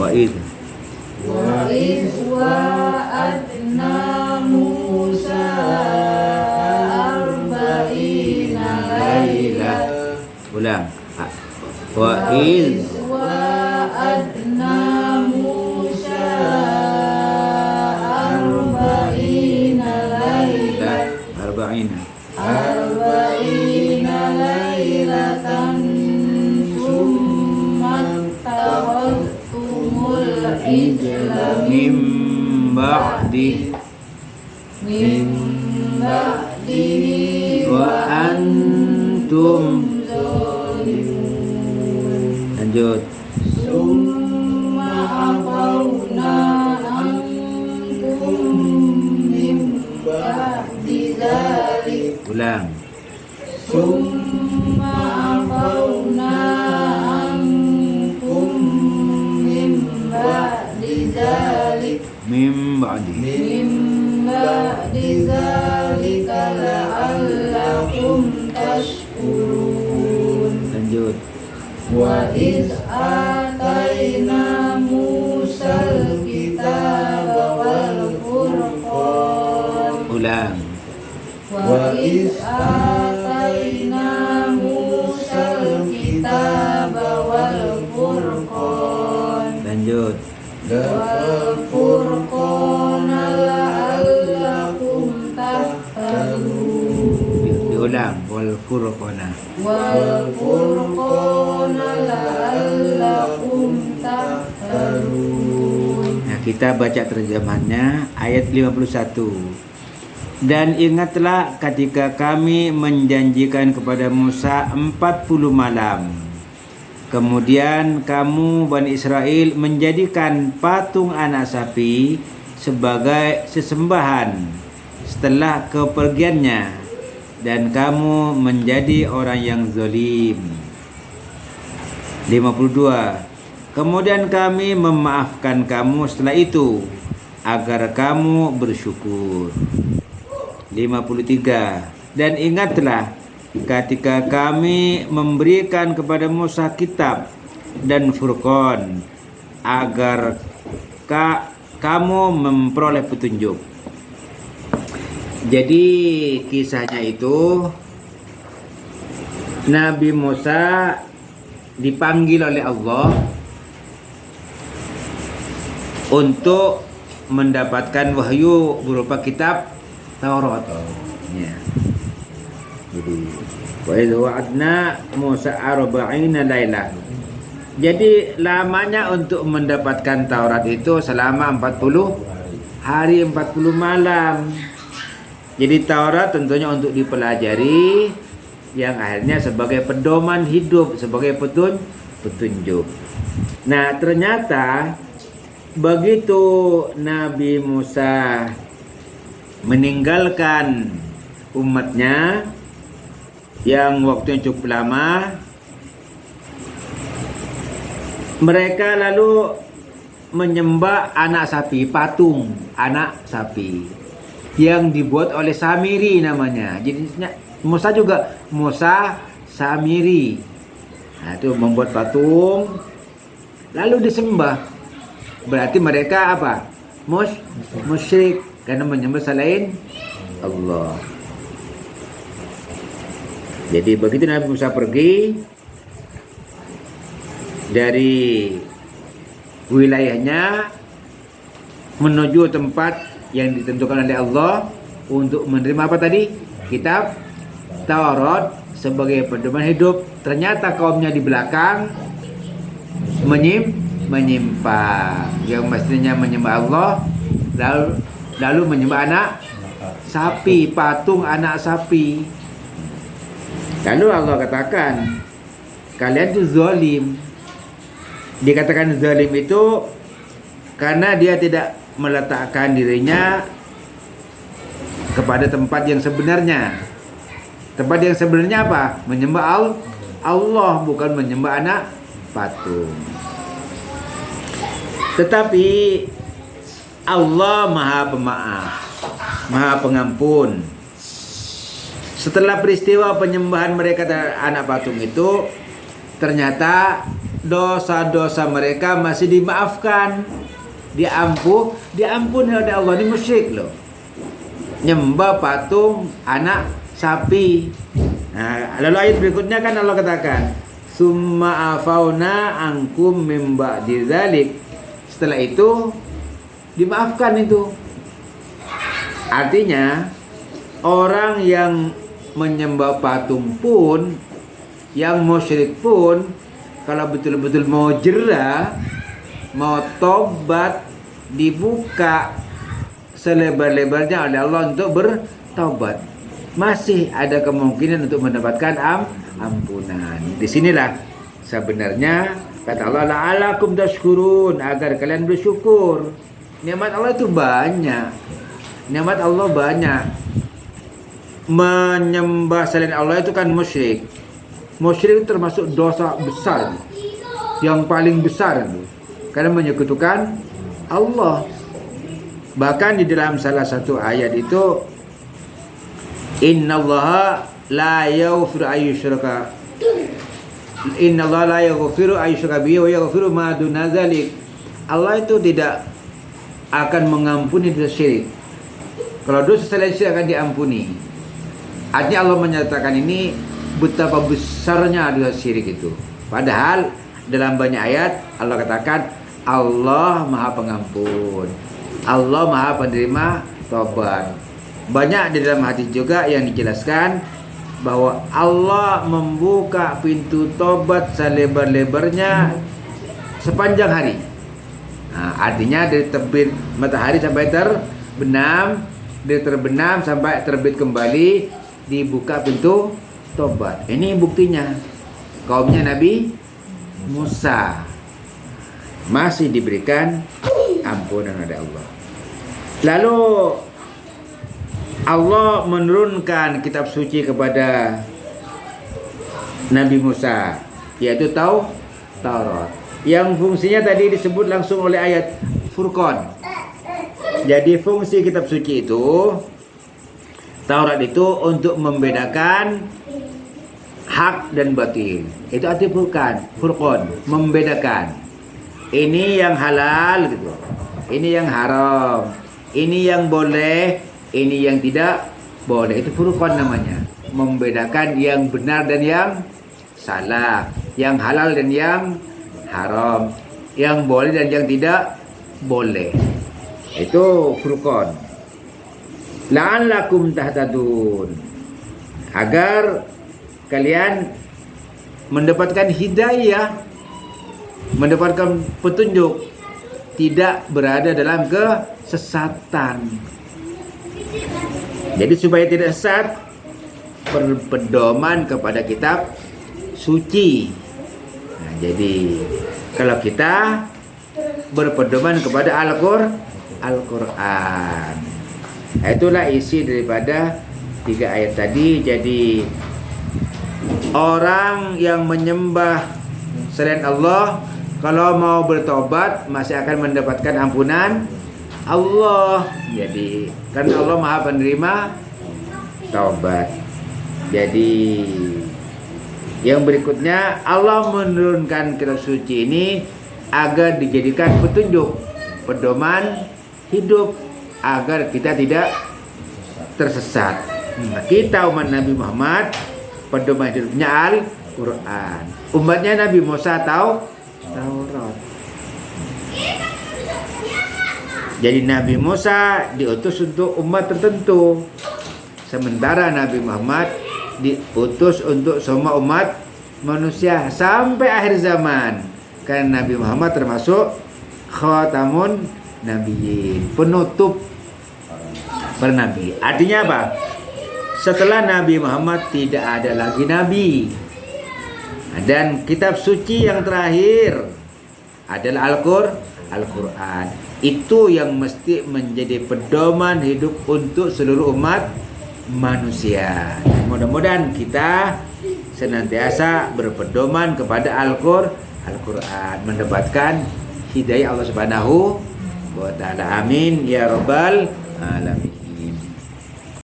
Wa'id وإذ وعدنا موسى 40 ليلة ulang. Wa'id وعدنا موسى 40 ليلة arba'ina 40 ليلة ثم اتخذتم العجل min ba'di من بعده wa antum. ظالمون Lanjut. ثم عفونا عنكم من بعد ذلك Ulang. ثم عفونا عنكم من بعد ذلك Min ba'di. من بعد ذلك لعلكم تشكرون Lanjut. وإذ آتينا موسى الكتاب والفرقان Ulang. وإذ آتينا موسى الكتاب والفرقان Lanjut. والفرقان لعلكم تهتدون Diulang. Wal furqana. والفرقان لعلكم تهتدون. Nah, kita baca terjemahannya ayat 51. Dan ingatlah ketika kami menjanjikan kepada Musa 40 malam. Kemudian kamu Bani Israel menjadikan patung anak sapi sebagai sesembahan setelah kepergiannya, dan kamu menjadi orang yang zalim. 52. Kemudian kami memaafkan kamu setelah itu agar kamu bersyukur. 53. Dan ingatlah ketika kami memberikan kepada Musa kitab dan Furqan agar kamu memperoleh petunjuk. Jadi kisahnya itu Nabi Musa dipanggil oleh Allah untuk mendapatkan wahyu berupa kitab Taurat. Ya. Jadi wa idza wa'adna Musa 40 lailah. Jadi lamanya untuk mendapatkan Taurat itu selama 40 hari 40 malam. Jadi Taurat tentunya untuk dipelajari, yang akhirnya sebagai pedoman hidup, sebagai petunjuk. Nah, ternyata begitu Nabi Musa meninggalkan umatnya yang waktunya cukup lama, mereka lalu menyembah anak sapi, patung anak sapi yang dibuat oleh Samiri namanya. Jadi Musa juga Musa Samiri. Nah, itu membuat patung lalu disembah. Berarti mereka apa? Musyrik, karena menyembah selain Allah. Jadi begitu Nabi Musa pergi dari wilayahnya menuju tempat yang ditentukan oleh Allah untuk menerima apa tadi? Kitab Taurat sebagai pedoman hidup. Ternyata kaumnya di belakang menyimpang, yang mestinya menyembah Allah lalu menyembah anak sapi, patung anak sapi. Lalu Allah katakan, kalian itu zalim. Dikatakan zalim itu karena dia tidak meletakkan dirinya kepada tempat yang sebenarnya. Tempat yang sebenarnya apa? Menyembah Allah, bukan menyembah anak patung. Tetapi Allah Maha Pemaaf, Maha Pengampun. Setelah peristiwa penyembahan mereka terhadap anak patung itu, ternyata dosa-dosa mereka masih dimaafkan, diampuni oleh Allah. Ini musyrik loh, nyembah patung anak sapi. Nah, lalu ayat berikutnya kan Allah katakan, summa afauna ankum min ba'di dzalik. Setelah itu dimaafkan itu. Artinya orang yang menyembah patung pun, yang musyrik pun, kalau betul-betul mau jerah, mau tobat, dibuka selebar-lebarnya oleh Allah untuk bertobat. Masih ada kemungkinan untuk mendapatkan ampunan. Disinilah sebenarnya kata Allah, la'alakum tashkurun, agar kalian bersyukur. Nikmat Allah itu banyak. Nikmat Allah banyak. Menyembah selain Allah itu kan musyrik. Musyrik itu termasuk dosa besar, yang paling besar itu, karena menyekutukan Allah. Bahkan di dalam salah satu ayat itu, innallaha la yaghfiru ayyushraka bihi wa yaghfiru ma duna dzalik. Allah itu tidak akan mengampuni dosa syirik. Kalau dosa selain syirik akan diampuni. Artinya Allah menyatakan ini betapa besarnya dosa syirik itu. Padahal dalam banyak ayat Allah katakan Allah Maha Pengampun, Allah Maha Penerima Taubat. Banyak di dalam hadis juga yang dijelaskan bahwa Allah membuka pintu tobat selebar-lebarnya sepanjang hari. Nah, artinya dari terbit matahari sampai terbenam, dari terbenam sampai terbit kembali dibuka pintu tobat. Ini buktinya kaumnya Nabi Musa masih diberikan ampunan oleh Allah. Lalu Allah menurunkan kitab suci kepada Nabi Musa, yaitu Taurat, yang fungsinya tadi disebut langsung oleh ayat Furqan. Jadi fungsi kitab suci itu, Taurat itu untuk membedakan hak dan batil. Itu arti Furqan, membedakan. Ini yang halal gitu, ini yang haram, ini yang boleh, ini yang tidak boleh. Itu Furqan namanya, membedakan yang benar dan yang salah, yang halal dan yang haram, yang boleh dan yang tidak boleh. Itu Furqan. La'allakum tahtadun, agar kalian mendapatkan hidayah, mendapatkan petunjuk, tidak berada dalam kesesatan. Jadi supaya tidak sesat, berpedoman kepada kitab suci. Nah, jadi kalau kita berpedoman kepada Al-Quran, itulah isi daripada 3 ayat tadi. Jadi orang yang menyembah selain Allah, kalau mau bertobat masih akan mendapatkan ampunan Allah. Jadi karena Allah Maha Penerima Taubat. Jadi yang berikutnya, Allah menurunkan kitab suci ini agar dijadikan petunjuk, pedoman hidup, agar kita tidak tersesat. Kita umat Nabi Muhammad, pedoman hidupnya Al-Quran. Umatnya Nabi Musa Taurat. Jadi Nabi Musa diutus untuk umat tertentu, sementara Nabi Muhammad diutus untuk semua umat manusia sampai akhir zaman. Karena Nabi Muhammad termasuk khatamun nabiyyin, penutup para nabi. Artinya apa? Setelah Nabi Muhammad tidak ada lagi nabi. Dan kitab suci yang terakhir adalah Al-Quran. Itu yang mesti menjadi pedoman hidup untuk seluruh umat manusia. Mudah-mudahan kita senantiasa berpedoman kepada Al-Quran, mendapatkan hidayah Allah Subhanahu wa ta'ala. Amin ya rabbal alamin.